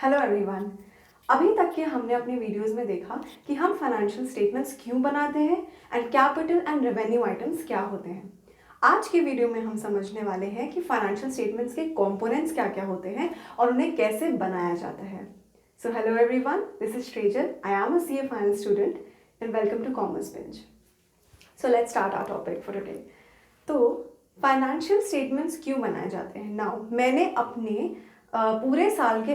Hello everyone. अभी तक के हमने अपने वीडियोस में देखा कि हम फाइनेंशियल स्टेटमेंट्स क्यों बनाते हैं and capital and revenue items क्या होते हैं। आज के वीडियो में हम समझने वाले हैं कि फाइनेंशियल स्टेटमेंट्स के कंपोनेंट्स क्या क्या होते हैं और उन्हें कैसे बनाया जाता है। So hello everyone, this is Shrejal. I am a CA finance student and welcome to Commerce Bench. So let's start our topic for today. तो फाइनेंशियल स्टेटमेंट्स क्यों बनाए जाते हैं? नाउ मैंने अपने पूरे साल के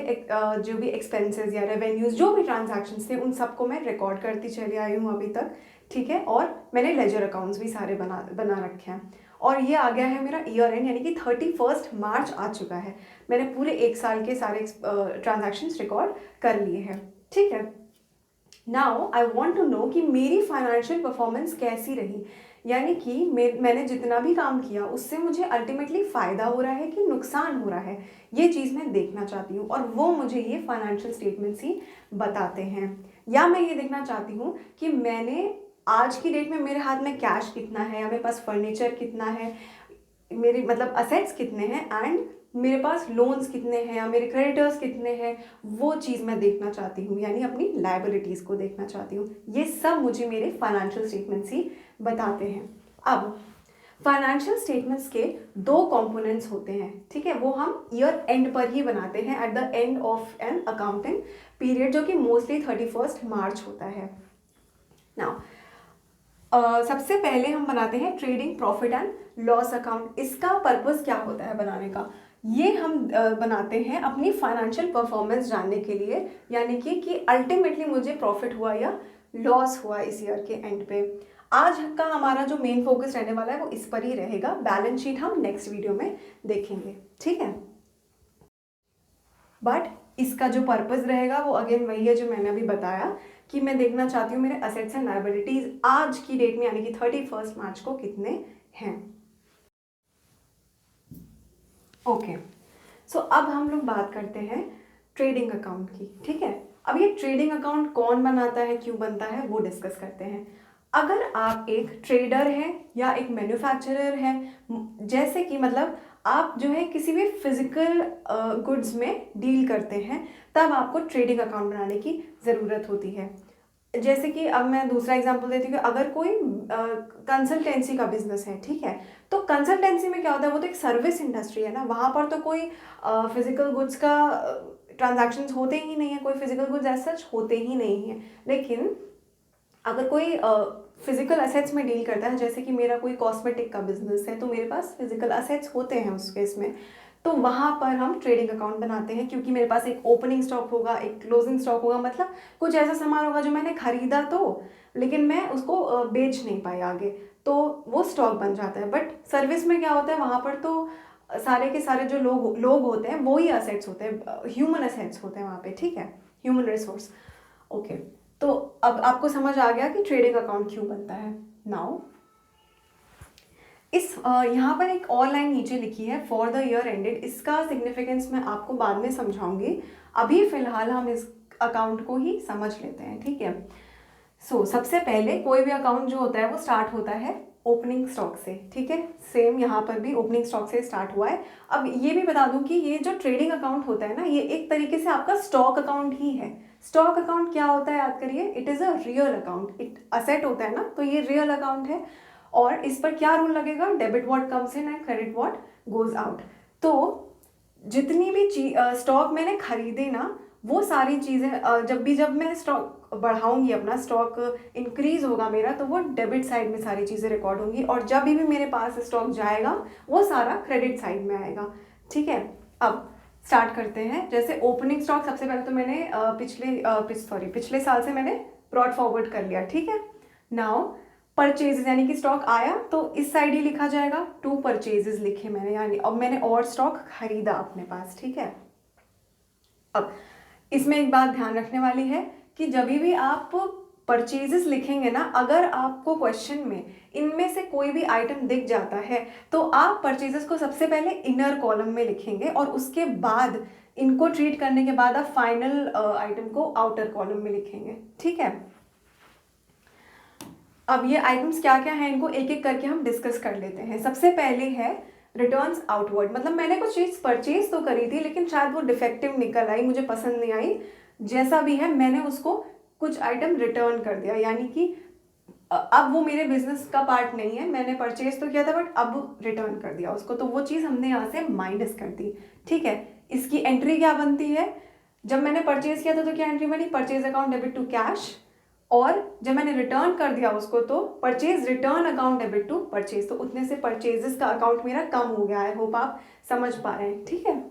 जो भी एक्सपेंसेस या रेवेन्यूज जो भी ट्रांजैक्शंस थे उन सबको मैं रिकॉर्ड करती चली आई हूँ अभी तक, ठीक है। और मैंने लेजर अकाउंट्स भी सारे बना रखे हैं और ये आ गया है मेरा ईयर एंड, यानी कि 31 मार्च आ चुका है। मैंने पूरे एक साल के सारे ट्रांजैक्शंस रिकॉर्ड कर लिए हैं, ठीक है। Now I want to know कि मेरी फाइनेंशियल परफॉर्मेंस कैसी रही, यानी कि मैंने जितना भी काम किया उससे मुझे अल्टीमेटली फ़ायदा हो रहा है कि नुकसान हो रहा है, ये चीज़ मैं देखना चाहती हूँ और वो मुझे ये फाइनेंशियल स्टेटमेंट्स ही बताते हैं। या मैं ये देखना चाहती हूँ कि मैंने आज की डेट में मेरे हाथ में कैश कितना है, या मेरे पास फर्नीचर कितना है, मेरे मतलब असेट्स कितने हैं एंड मेरे पास लोन्स कितने हैं या मेरे क्रेडिटर्स कितने हैं, वो चीज़ मैं देखना चाहती हूँ, यानी अपनी लायबिलिटीज़ को देखना चाहती हूँ। ये सब मुझे मेरे फाइनेंशियल स्टेटमेंट्स ही बताते हैं। अब फाइनेंशियल स्टेटमेंट्स के दो कंपोनेंट्स होते हैं, ठीक है। वो हम ईयर एंड पर ही बनाते हैं, at the end of an accounting period, जो कि मोस्टली 31 मार्च होता है। नाउ सबसे पहले हम बनाते हैं trading profit and loss account. इसका पर्पस क्या होता है बनाने का? ये हम बनाते हैं अपनी फाइनेंशियल परफॉर्मेंस जानने के लिए, यानी कि अल्टीमेटली मुझे प्रॉफिट हुआ या लॉस हुआ इस ईयर के एंड पे। आज का हमारा जो मेन फोकस रहने वाला है वो इस पर ही रहेगा। बैलेंस शीट हम नेक्स्ट वीडियो में देखेंगे, ठीक है। बट इसका जो पर्पस रहेगा वो अगेन वही है जो मैंने अभी बताया, कि मैं देखना चाहती हूँ मेरे असेट्स एंड लायबिलिटीज आज की डेट में, यानी कि 31 मार्च को कितने हैं। ओके, सो अब हम लोग बात करते हैं ट्रेडिंग अकाउंट की, ठीक है। अब ये ट्रेडिंग अकाउंट कौन बनाता है, क्यों बनता है, वो डिस्कस करते हैं। अगर आप एक ट्रेडर हैं या एक मैन्युफैक्चरर हैं, जैसे कि मतलब आप जो है किसी भी फिजिकल गुड्स में डील करते हैं, तब आपको ट्रेडिंग अकाउंट बनाने की ज़रूरत होती है। जैसे कि अब मैं दूसरा एग्जांपल देती हूँ कि अगर कोई कंसल्टेंसी का बिजनेस है, ठीक है, तो कंसल्टेंसी में क्या होता है, वो तो एक सर्विस इंडस्ट्री है ना, वहाँ पर तो कोई फिजिकल गुड्स का ट्रांजैक्शंस होते ही नहीं है, कोई फिजिकल गुड्स एज सच होते ही नहीं है। लेकिन अगर कोई फिजिकल असेट्स में डील करता है, जैसे कि मेरा कोई कॉस्मेटिक का बिजनेस है, तो मेरे पास फिजिकल असेट्स होते हैं उस केस में, तो वहाँ पर हम ट्रेडिंग अकाउंट बनाते हैं, क्योंकि मेरे पास एक ओपनिंग स्टॉक होगा, एक क्लोजिंग स्टॉक होगा, मतलब कुछ ऐसा सामान होगा जो मैंने खरीदा तो, लेकिन मैं उसको बेच नहीं पाई आगे, तो वो स्टॉक बन जाता है। बट सर्विस में क्या होता है, वहाँ पर तो सारे के सारे जो लोग होते हैं वो ही असेट्स होते हैं, ह्यूमन असेट्स होते हैं वहाँ पे, ठीक है, ह्यूमन रिसोर्स। ओके, तो अब आपको समझ आ गया कि ट्रेडिंग अकाउंट क्यों बनता है। नाउ इस यहाँ पर एक और लाइन नीचे लिखी है, फॉर द ईयर एंडेड। इसका सिग्निफिकेंस मैं आपको बाद में समझाऊंगी, अभी फिलहाल हम इस अकाउंट को ही समझ लेते हैं, ठीक है। सो सबसे पहले कोई भी अकाउंट जो होता है वो स्टार्ट होता है ओपनिंग स्टॉक से, ठीक है। सेम यहाँ पर भी ओपनिंग स्टॉक से स्टार्ट हुआ है। अब ये भी बता दूं कि ये जो ट्रेडिंग अकाउंट होता है ना, ये एक तरीके से आपका स्टॉक अकाउंट ही है। स्टॉक अकाउंट क्या होता है, याद करिए, it is a real account. It asset होता है ना, तो ये रियल अकाउंट है। और इस पर क्या रूल लगेगा, debit what comes in and credit what goes out. तो जितनी भी स्टॉक मैंने खरीदे ना, वो सारी चीज़ें जब मैं स्टॉक बढ़ाऊंगी, अपना स्टॉक इंक्रीज होगा मेरा, तो वो डेबिट साइड में सारी चीज़ें रिकॉर्ड होंगी, और जब भी मेरे पास स्टॉक जाएगा वो सारा क्रेडिट साइड में आएगा, ठीक है। अब स्टार्ट करते हैं। जैसे ओपनिंग स्टॉक सबसे पहले तो मैंने पिछले साल से मैंने ब्रॉड फॉरवर्ड कर लिया, ठीक है। नाउ परचेजेस, यानी कि स्टॉक आया तो इस साइड ही लिखा जाएगा, टू परचेजेस लिखे मैंने, यानी अब मैंने और स्टॉक खरीदा अपने पास, ठीक है। अब इसमें एक बात ध्यान रखने वाली है कि जब भी आप परचेजेस लिखेंगे ना, अगर आपको क्वेश्चन में इनमें से कोई भी आइटम दिख जाता है, तो आप परचेजेस को सबसे पहले इनर कॉलम में लिखेंगे और उसके बाद इनको ट्रीट करने के बाद आप फाइनल आइटम को आउटर कॉलम में लिखेंगे, ठीक है। अब ये आइटम्स क्या क्या हैं, इनको एक एक करके हम डिस्कस कर लेते हैं। सबसे पहले है रिटर्न्स आउटवर्ड, मतलब मैंने कुछ चीज़ परचेज तो करी थी लेकिन शायद वो डिफेक्टिव निकल आई, मुझे पसंद नहीं आई, जैसा भी है मैंने उसको कुछ आइटम रिटर्न कर दिया, यानी कि अब वो मेरे बिजनेस का पार्ट नहीं है, मैंने परचेज तो किया था बट अब रिटर्न कर दिया उसको, तो वो चीज़ हमने यहाँ से माइनस कर दी। ठीक है, इसकी एंट्री क्या बनती है, जब मैंने परचेज किया था तो क्या एंट्री बनी, purchase account debit to cash, और जब मैंने रिटर्न कर दिया उसको तो purchase return account debit to purchase, तो उतने से परचेजेस का अकाउंट मेरा कम हो गया है। होप आप समझ पा रहे हैं। ठीक है,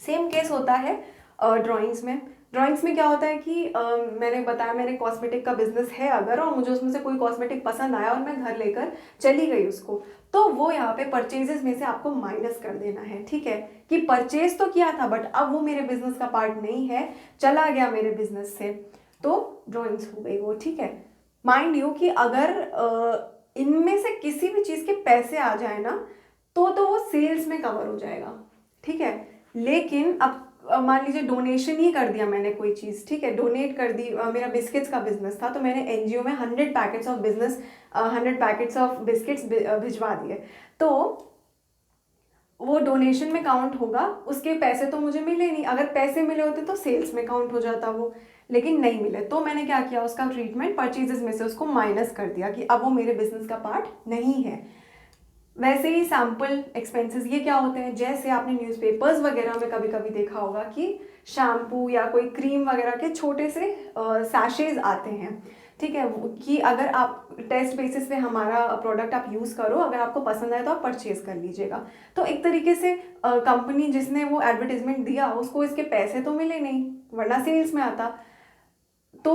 सेम केस होता है ड्राइंग्स में। ड्राइंग्स में क्या होता है कि मैंने बताया मेरे कॉस्मेटिक का बिजनेस है अगर, और मुझे उसमें से कोई कॉस्मेटिक पसंद आया और मैं घर लेकर चली गई उसको, तो वो यहाँ पे परचेजेस में से आपको माइनस कर देना है। ठीक है, कि परचेज तो किया था बट अब वो मेरे बिजनेस का पार्ट नहीं है, चला गया मेरे बिजनेस से, तो ड्राइंग्स हो गई वो। ठीक है, माइंड यू कि अगर इनमें से किसी भी चीज़ के पैसे आ जाए ना तो वो सेल्स में कवर हो जाएगा। ठीक है, लेकिन अब मान लीजिए डोनेशन ही कर दिया मैंने कोई चीज़, ठीक है, डोनेट कर दी, मेरा बिस्किट्स का बिजनेस था तो मैंने एनजीओ में 100 packets of 100 packets of biscuits भिजवा दिए, तो वो डोनेशन में काउंट होगा, उसके पैसे तो मुझे मिले नहीं, अगर पैसे मिले होते तो सेल्स में काउंट हो जाता वो, लेकिन नहीं मिले, तो मैंने क्या किया, उसका ट्रीटमेंट परचेजेस में से उसको माइनस कर दिया कि अब वो मेरे बिजनेस का पार्ट नहीं है। वैसे ही सैम्पल एक्सपेंसेस ये क्या होते हैं, जैसे आपने न्यूज़पेपर्स वगैरह में कभी कभी देखा होगा कि शैम्पू या कोई क्रीम वगैरह के छोटे से सैशेज आते हैं। ठीक है, कि अगर आप टेस्ट बेसिस पे हमारा प्रोडक्ट आप यूज़ करो, अगर आपको पसंद आए तो आप परचेज कर लीजिएगा, तो एक तरीके से कंपनी जिसने वो एडवर्टीजमेंट दिया उसको इसके पैसे तो मिले नहीं, वरना सेल्स में आता, तो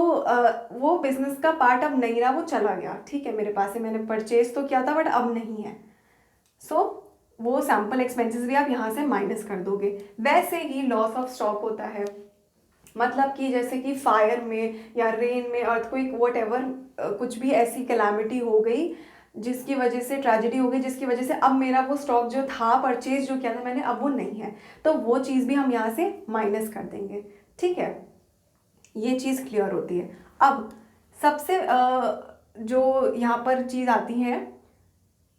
वो बिजनेस का पार्ट अब नहीं रहा, वो चला गया। ठीक है, मेरे पास से मैंने परचेज तो किया था बट अब नहीं है, सो वो सैम्पल एक्सपेंसेस भी आप यहाँ से माइनस कर दोगे। वैसे ही लॉस ऑफ स्टॉक होता है, मतलब कि जैसे कि फायर में या रेन में, अर्थक्वेक, वट एवर, कुछ भी ऐसी कैलामिटी हो गई जिसकी वजह से, ट्रेजेडी हो गई जिसकी वजह से अब मेरा वो स्टॉक जो था परचेज जो किया था मैंने अब वो नहीं है, तो वो चीज़ भी हम यहाँ से माइनस कर देंगे। ठीक है, ये चीज़ क्लियर होती है। अब सबसे जो यहाँ पर चीज़ आती है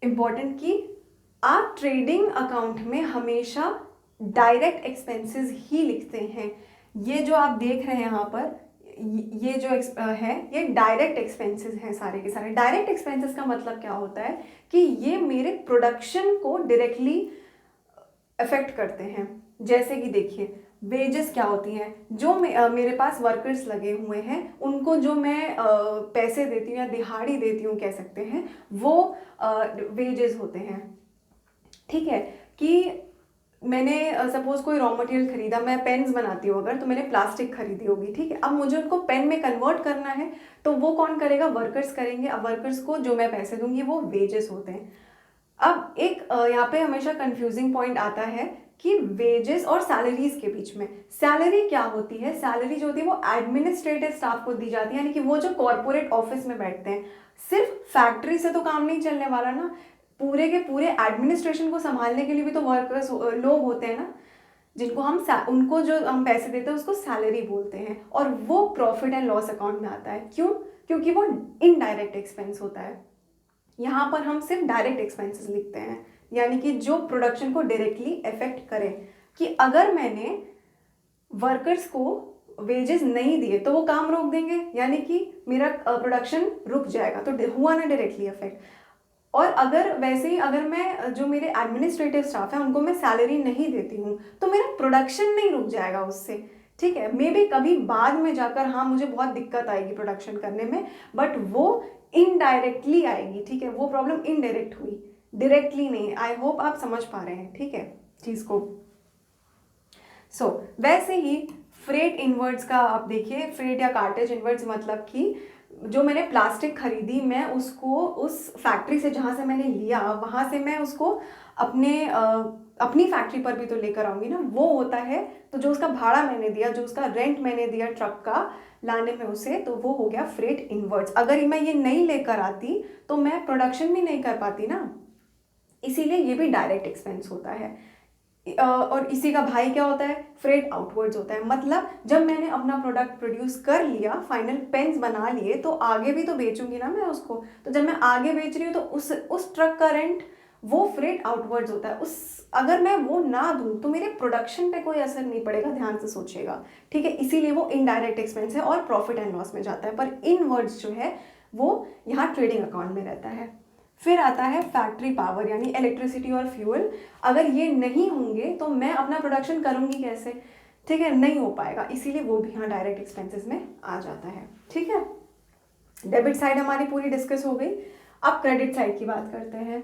इम्पॉर्टेंट, कि आप ट्रेडिंग अकाउंट में हमेशा डायरेक्ट एक्सपेंसेस ही लिखते हैं। ये जो आप देख रहे हैं यहाँ पर, ये जो है ये डायरेक्ट एक्सपेंसेस हैं सारे के सारे। डायरेक्ट एक्सपेंसेस का मतलब क्या होता है कि ये मेरे प्रोडक्शन को डायरेक्टली अफेक्ट करते हैं। जैसे कि देखिए वेजेस क्या होती हैं, जो मेरे पास वर्कर्स लगे हुए हैं उनको जो मैं पैसे देती हूँ या दिहाड़ी देती हूँ कह सकते हैं, वो वेजेस होते हैं। ठीक है, कि मैंने सपोज कोई रॉ मटेरियल खरीदा, मैं पेन्स बनाती हूँ अगर, तो मैंने प्लास्टिक खरीदी होगी। ठीक है, अब मुझे उनको पेन में कन्वर्ट करना है, तो वो कौन करेगा, वर्कर्स करेंगे। अब वर्कर्स को जो मैं पैसे दूंगी वो वेजेस होते हैं। अब एक यहाँ पे हमेशा कंफ्यूजिंग पॉइंट आता है कि वेजेस और सैलरीज के बीच में। सैलरी क्या होती है, सैलरी जो होती है वो एडमिनिस्ट्रेटिव स्टाफ को दी जाती है, यानी कि वो जो कॉर्पोरेट ऑफिस में बैठते हैं। सिर्फ फैक्ट्री से तो काम नहीं चलने वाला ना, पूरे के पूरे एडमिनिस्ट्रेशन को संभालने के लिए भी तो वर्कर्स लोग होते हैं ना, जिनको हम उनको जो हम पैसे देते हैं उसको सैलरी बोलते हैं, और वो प्रॉफिट एंड लॉस अकाउंट में आता है। क्यों, क्योंकि वो इनडायरेक्ट एक्सपेंस होता है। यहाँ पर हम सिर्फ डायरेक्ट एक्सपेंसेस लिखते हैं, यानी कि जो प्रोडक्शन को डायरेक्टली इफेक्ट करें, कि अगर मैंने वर्कर्स को वेजेस नहीं दिए तो वो काम रोक देंगे, यानी कि मेरा प्रोडक्शन रुक जाएगा, तो हुआ ना डायरेक्टली इफेक्ट। और अगर वैसे ही अगर मैं जो मेरे एडमिनिस्ट्रेटिव स्टाफ है उनको मैं सैलरी नहीं देती हूँ तो मेरा प्रोडक्शन नहीं रुक जाएगा उससे। ठीक है, मे बी कभी बाद में जाकर हाँ मुझे बहुत दिक्कत आएगी प्रोडक्शन करने में, बट वो इनडायरेक्टली आएगी। ठीक है, वो प्रॉब्लम इनडायरेक्ट हुई, डायरेक्टली नहीं। आई होप आप समझ पा रहे हैं ठीक है चीज़ को। सो वैसे ही फ्रेट इनवर्ड्स का आप देखिए, फ्रेट या कार्टेज इनवर्ड्स मतलब कि जो मैंने प्लास्टिक खरीदी मैं उसको उस फैक्ट्री से जहाँ से मैंने लिया वहाँ से मैं उसको अपनी फैक्ट्री पर भी तो लेकर आऊँगी ना, वो होता है। तो जो उसका भाड़ा मैंने दिया, जो उसका रेंट मैंने दिया ट्रक का लाने में उसे, तो वो हो गया फ्रेट इनवर्ड्स। अगर मैं ये नहीं लेकर आती तो मैं प्रोडक्शन भी नहीं कर पाती ना, इसीलिए ये भी डायरेक्ट एक्सपेंस होता है। और इसी का भाई क्या होता है, फ्रेट आउटवर्ड्स होता है। मतलब जब मैंने अपना प्रोडक्ट प्रोड्यूस कर लिया, फाइनल पेन्स बना लिए, तो आगे भी तो बेचूंगी ना मैं उसको, तो जब मैं आगे बेच रही हूँ तो उस ट्रक का रेंट वो फ्रेट आउटवर्ड्स होता है। उस अगर मैं वो ना दूँ तो मेरे प्रोडक्शन पे कोई असर नहीं पड़ेगा, ध्यान से सोचिएगा, ठीक है। इसीलिए वो इनडायरेक्ट एक्सपेंस है और प्रॉफिट एंड लॉस में जाता है, पर इनवर्ड्स जो है वो यहाँ ट्रेडिंग अकाउंट में रहता है। फिर आता है फैक्ट्री पावर यानी इलेक्ट्रिसिटी और फ्यूल। अगर ये नहीं होंगे तो मैं अपना प्रोडक्शन करूँगी कैसे, ठीक है, नहीं हो पाएगा, इसीलिए वो भी यहाँ डायरेक्ट एक्सपेंसेस में आ जाता है, ठीक है। डेबिट साइड हमारी पूरी डिस्कस हो गई। अब क्रेडिट साइड की बात करते हैं।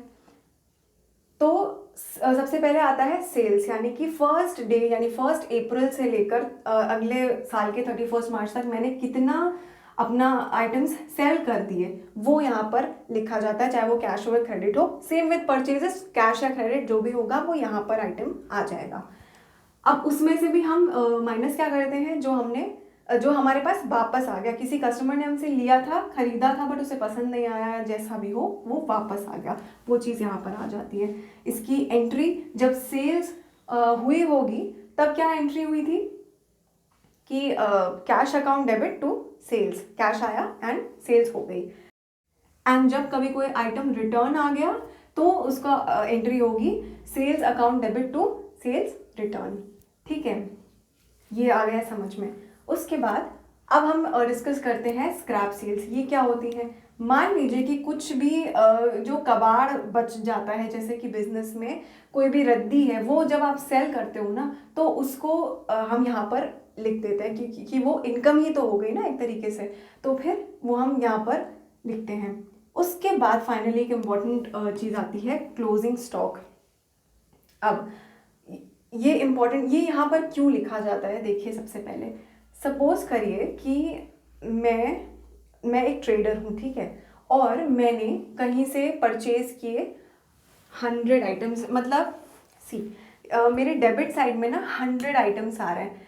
तो सबसे पहले आता है सेल्स, यानी कि फर्स्ट डे यानी 1 अप्रैल से लेकर अगले साल के 31 मार्च तक मैंने कितना अपना आइटम्स सेल कर दिए, वो यहाँ पर लिखा जाता है, चाहे वो कैश हो या क्रेडिट हो। सेम विद परचेजेस, कैश या क्रेडिट जो भी होगा वो यहाँ पर आइटम आ जाएगा। अब उसमें से भी हम माइनस क्या करते हैं, जो हमारे पास वापस आ गया, किसी कस्टमर ने हमसे लिया था, खरीदा था, बट उसे पसंद नहीं आया, जैसा भी हो वो वापस आ गया, वो चीज़ यहाँ पर आ जाती है। इसकी एंट्री जब सेल्स हुई होगी तब क्या एंट्री हुई थी कि cash account debit to sales, cash आया एंड सेल्स हो गई। एंड जब कभी कोई आइटम रिटर्न आ गया तो उसका एंट्री होगी sales account debit to sales return, ठीक है। ये आ गया समझ में। उसके बाद अब हम डिस्कस करते हैं स्क्रैप सेल्स। ये क्या होती है, मान लीजिए कि कुछ भी जो कबाड़ बच जाता है, जैसे कि बिजनेस में कोई भी रद्दी है, वो जब आप सेल करते हो ना तो उसको हम यहाँ पर लिख देते हैं कि वो इनकम ही तो हो गई ना एक तरीके से, तो फिर वो हम यहाँ पर लिखते हैं। उसके बाद फाइनली एक इम्पॉर्टेंट चीज़ आती है क्लोजिंग स्टॉक। अब ये इम्पॉर्टेंट, ये यहाँ पर क्यों लिखा जाता है, देखिए सबसे पहले सपोज करिए कि मैं एक ट्रेडर हूँ, ठीक है, और मैंने कहीं से परचेज किए 100 आइटम्स, मतलब मेरे डेबिट साइड में ना 100 आइटम्स आ रहे हैं,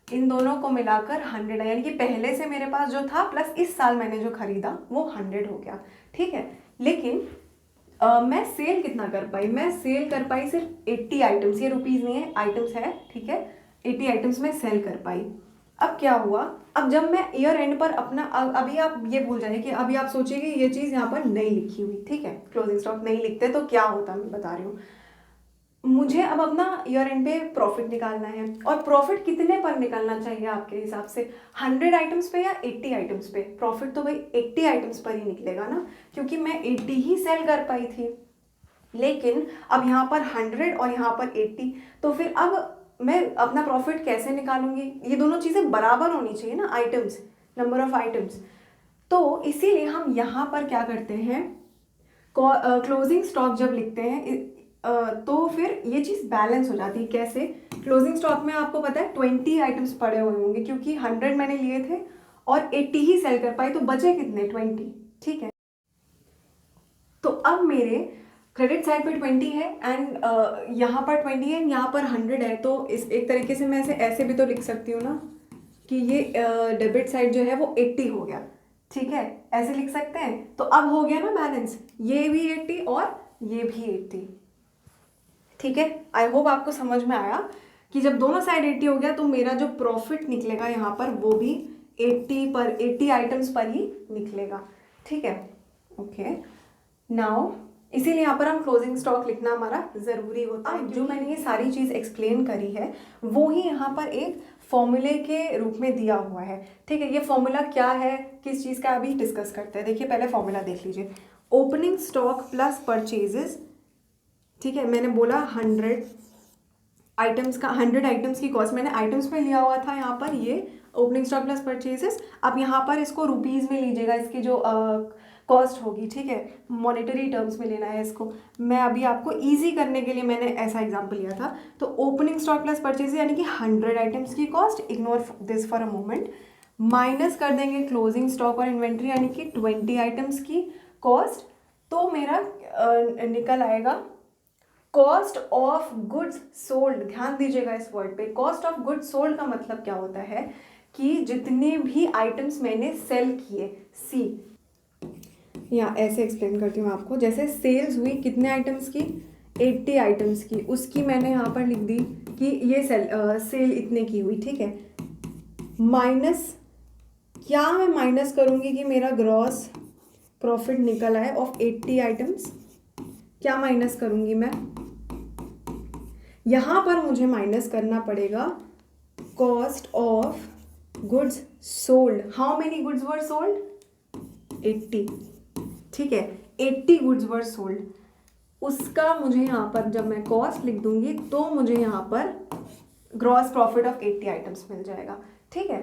इन दोनों को मिलाकर 100 है, यानी कि पहले से मेरे पास जो था प्लस इस साल मैंने जो खरीदा वो 100 हो गया, ठीक है। लेकिन मैं सेल कितना कर पाई, मैं सेल कर पाई सिर्फ 80 आइटम्स, ये रुपीज़ नहीं है, आइटम्स है, ठीक है, 80 आइटम्स में सेल कर पाई। अब क्या हुआ, अब जब मैं ईयर एंड पर अपना अभी आप ये भूल जाइए कि अभी आप सोचिए कि ये चीज़ यहाँ पर नहीं लिखी हुई, ठीक है, क्लोजिंग स्टॉक नहीं लिखते तो क्या होता, मैं बता रही हूँ। मुझे अब अपना ईयर एंड पे प्रॉफिट निकालना है, और प्रॉफिट कितने पर निकालना चाहिए आपके हिसाब से, 100 आइटम्स पे या 80 आइटम्स पे? प्रॉफिट तो भाई 80 आइटम्स पर ही निकलेगा ना, क्योंकि मैं 80 ही सेल कर पाई थी। लेकिन अब यहाँ पर 100 और यहाँ पर 80, तो फिर अब मैं अपना प्रॉफिट कैसे निकालूंगी? ये दोनों चीज़ें बराबर होनी चाहिए ना, आइटम्स, नंबर ऑफ आइटम्स। तो इसीलिए हम यहाँ पर क्या करते हैं, क्लोजिंग स्टॉक जब लिखते हैं तो फिर ये चीज़ बैलेंस हो जाती है। कैसे? क्लोजिंग स्टॉक में आपको पता है 20 आइटम्स पड़े हुए होंगे, क्योंकि 100 मैंने लिए थे और 80 ही सेल कर पाई, तो बचे कितने? 20, ठीक है। तो अब मेरे क्रेडिट साइड पर 20 है एंड यहाँ पर 20 है, यहाँ पर 100 है, तो इस एक तरीके से मैं ऐसे भी तो लिख सकती हूँ ना कि ये डेबिट साइड जो है वो 80 हो गया, ठीक है, ऐसे लिख सकते हैं। तो अब हो गया ना बैलेंस, ये भी 80 और ये भी 80, ठीक है। आई होप आपको समझ में आया कि जब दोनों साइड 80 हो गया तो मेरा जो प्रॉफिट निकलेगा यहाँ पर वो भी 80 आइटम्स पर ही निकलेगा, ठीक है। ओके, नाउ इसीलिए यहाँ पर हम क्लोजिंग स्टॉक लिखना हमारा ज़रूरी होता है। जो मैंने ये सारी चीज़ एक्सप्लेन करी है वो ही यहाँ पर एक फॉर्मूले के रूप में दिया हुआ है, ठीक है। ये फॉर्मूला क्या है, किस चीज़ का, अभी डिस्कस करते हैं। देखिए पहले फॉर्मूला देख लीजिए, ओपनिंग स्टॉक प्लस परचेजेस, ठीक है। मैंने बोला 100 आइटम्स का, 100 आइटम्स की कॉस्ट मैंने आइटम्स में लिया हुआ था, यहाँ पर ये ओपनिंग स्टॉक प्लस परचेजेस। अब यहाँ पर इसको रुपीज़ में लीजिएगा, इसकी जो कॉस्ट होगी, ठीक है, मॉनेटरी टर्म्स में लेना है इसको। मैं अभी आपको इजी करने के लिए मैंने ऐसा एग्जांपल लिया था। तो ओपनिंग स्टॉक प्लस परचेज यानी कि 100 आइटम्स की cost, ignore this for a moment, minus कर देंगे क्लोजिंग स्टॉक और इन्वेंट्री यानी कि 20 आइटम्स की कॉस्ट, तो मेरा निकल आएगा कॉस्ट ऑफ गुड्स सोल्ड। ध्यान दीजिएगा इस वर्ड पे, कॉस्ट ऑफ गुड्स सोल्ड का मतलब क्या होता है कि जितने भी आइटम्स मैंने सेल किए, सी या ऐसे एक्सप्लेन करती हूँ आपको, जैसे सेल्स हुई कितने आइटम्स की, 80 आइटम्स की, उसकी मैंने यहाँ पर लिख दी कि ये सेल इतने की हुई, ठीक है। माइनस क्या मैं माइनस करूँगी कि मेरा ग्रॉस प्रॉफिट निकल आए ऑफ 80 आइटम्स, क्या माइनस करूँगी मैं, यहाँ पर मुझे माइनस करना पड़ेगा cost of goods sold. How many goods were sold, 80, ठीक है, 80 गुड्स वर सोल्ड। उसका मुझे यहाँ पर जब मैं कॉस्ट लिख दूंगी तो मुझे यहाँ पर ग्रॉस प्रॉफिट ऑफ 80 आइटम्स मिल जाएगा, ठीक है।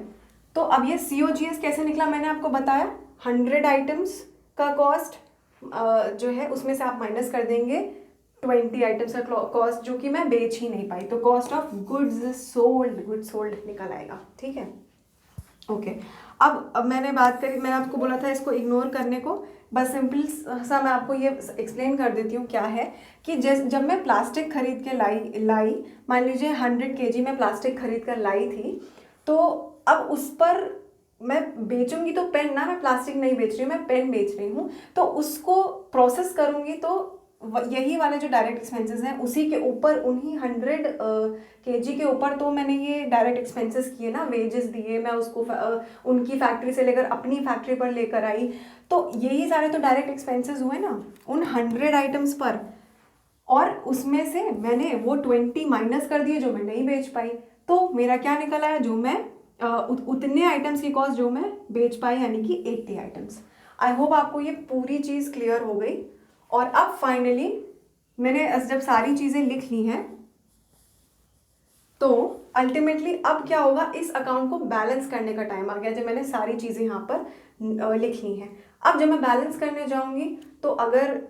तो अब ये COGS कैसे निकला मैंने आपको बताया, 100 आइटम्स का कॉस्ट जो है उसमें से आप माइनस कर देंगे 20 आइटम्स का कॉस्ट जो कि मैं बेच ही नहीं पाई, तो कॉस्ट ऑफ गुड्स सोल्ड निकल आएगा, ठीक है। ओके अब मैंने बात करी, मैंने आपको बोला था इसको इग्नोर करने को, बस सिंपल सा मैं आपको ये एक्सप्लेन कर देती हूँ क्या है कि जब मैं प्लास्टिक खरीद के लाई मान लीजिए 100 kg में प्लास्टिक खरीद कर लाई थी, तो अब उस पर मैं बेचूंगी तो पेन ना, मैं प्लास्टिक नहीं बेच रही हूँ, मैं पेन बेच रही हूँ, तो उसको प्रोसेस करूँगी तो यही वाले जो डायरेक्ट एक्सपेंसेस हैं उसी के ऊपर, उन्हीं 100 kg के ऊपर तो मैंने ये डायरेक्ट एक्सपेंसेस किए ना, वेजेस दिए, मैं उसको उनकी फैक्ट्री से लेकर अपनी फैक्ट्री पर लेकर आई, तो यही सारे तो डायरेक्ट एक्सपेंसेस हुए ना उन 100 आइटम्स पर, और उसमें से मैंने वो 20 माइनस कर दिए जो मैं नहीं बेच पाई, तो मेरा क्या निकल आया, जो मैं उतने आइटम्स की कॉस्ट जो मैं बेच पाई, यानी कि 80 आइटम्स। आई होप आपको ये पूरी चीज़ क्लियर हो गई। और अब फाइनली मैंने जब सारी चीज़ें लिख ली हैं तो अल्टीमेटली अब क्या होगा, इस अकाउंट को बैलेंस करने का टाइम आ गया, जब मैंने सारी चीज़ें यहाँ पर लिख ली हैं। अब जब मैं बैलेंस करने जाऊँगी तो अगर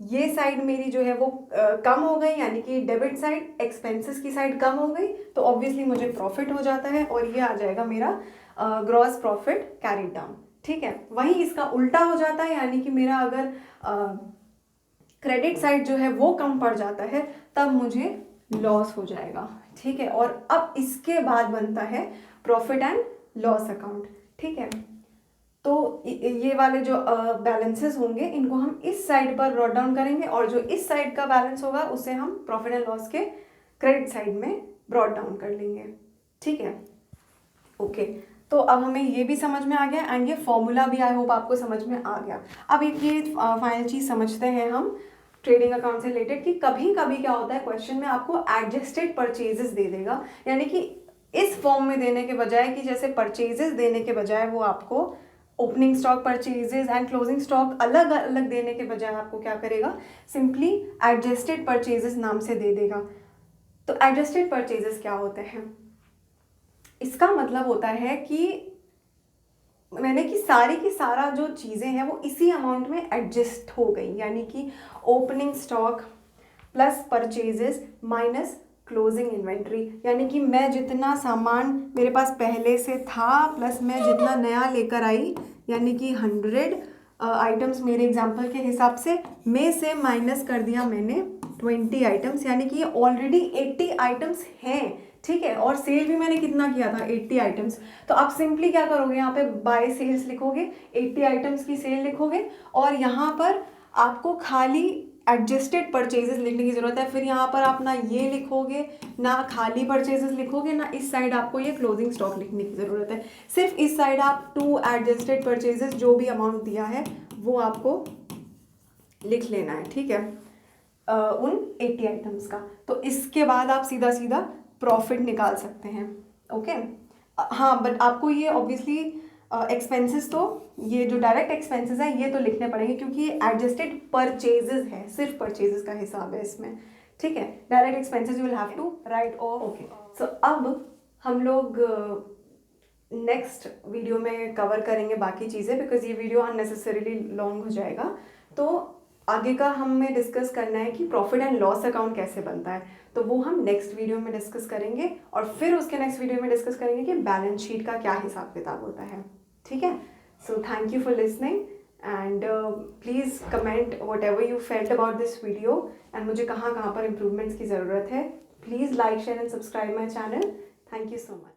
ये साइड मेरी जो है वो कम हो गई, यानी कि डेबिट साइड, एक्सपेंसेस की साइड कम हो गई, तो ऑब्वियसली मुझे प्रॉफिट हो जाता है और ये आ जाएगा मेरा ग्रॉस प्रॉफिट कैरी डाउन, ठीक है। वहीं इसका उल्टा हो जाता है, यानी कि मेरा अगर क्रेडिट साइड जो है वो कम पड़ जाता है तब मुझे लॉस हो जाएगा, ठीक है। और अब इसके बाद बनता है प्रॉफिट एंड लॉस अकाउंट, ठीक है। तो ये वाले जो बैलेंसेस होंगे इनको हम इस साइड पर ब्रॉट डाउन करेंगे, और जो इस साइड का बैलेंस होगा उसे हम प्रॉफिट एंड लॉस के क्रेडिट साइड में ब्रॉट डाउन कर लेंगे, ठीक है। ओके तो अब हमें ये भी समझ में आ गया एंड ये फॉर्मूला भी आई होप आपको समझ में आ गया। अब एक ये फाइनल चीज़ समझते हैं हम ट्रेडिंग अकाउंट से रिलेटेड कि कभी कभी क्या होता है, क्वेश्चन में आपको एडजस्टेड परचेजेस दे देगा, यानी कि इस फॉर्म में देने के बजाय कि जैसे परचेजेस देने के बजाय वो आपको opening stock purchases and closing stock अलग अलग देने के बजाय आपको क्या करेगा, सिंपली एडजस्टेड परचेजेस नाम से दे देगा। तो एडजस्टेड परचेजेस क्या होते हैं, इसका मतलब होता है कि मैंने कि सारी की सारा जो चीज़ें हैं वो इसी अमाउंट में एडजस्ट हो गई, यानी कि opening stock plus purchases minus closing inventory, यानी कि मैं जितना सामान मेरे पास पहले से था प्लस मैं जितना नया लेकर आई, यानी कि 100 आइटम्स मेरे एग्जांपल के हिसाब से माइनस कर दिया मैंने 20 आइटम्स, यानी कि ये ऑलरेडी 80 आइटम्स हैं, ठीक है। और सेल भी मैंने कितना किया था, 80 आइटम्स। तो आप सिंपली क्या करोगे, यहाँ पे बाय सेल्स लिखोगे, 80 आइटम्स की सेल लिखोगे, और यहाँ पर आपको खाली एडजस्टेड परचेजेस लिखने की ज़रूरत है। फिर यहाँ पर आप ना ये लिखोगे, ना खाली परचेजेस लिखोगे, ना इस साइड आपको ये क्लोजिंग स्टॉक लिखने की ज़रूरत है। सिर्फ इस साइड आप टू एडजस्टेड परचेजेस जो भी अमाउंट दिया है वो आपको लिख लेना है, ठीक है, उन 80 आइटम्स का। तो इसके बाद आप सीधा सीधा प्रॉफिट निकाल सकते हैं, ओके। हाँ बट आपको ये ऑब्वियसली एक्सपेंसेस तो ये जो डायरेक्ट एक्सपेंसेस हैं ये तो लिखने पड़ेंगे, क्योंकि ये एडजस्टेड परचेजेस है, सिर्फ परचेजेस का हिसाब है इसमें, ठीक है। Direct expenses you will have to write off, okay. So अब हम लोग नेक्स्ट वीडियो में कवर करेंगे बाकी चीज़ें, बिकॉज ये वीडियो अननेसेसरीली लॉन्ग हो जाएगा। तो आगे का हमें डिस्कस करना है कि प्रॉफिट एंड लॉस अकाउंट कैसे बनता है, तो वो हम नेक्स्ट वीडियो में डिस्कस करेंगे, और फिर उसके नेक्स्ट वीडियो में डिस्कस करेंगे कि बैलेंस शीट का क्या हिसाब किताब होता है, ठीक है। So thank you for listening and please comment what ever you felt about this video, and मुझे कहाँ कहाँ पर इम्प्रूवमेंट्स की ज़रूरत है। Please like share and subscribe my channel. Thank you so much.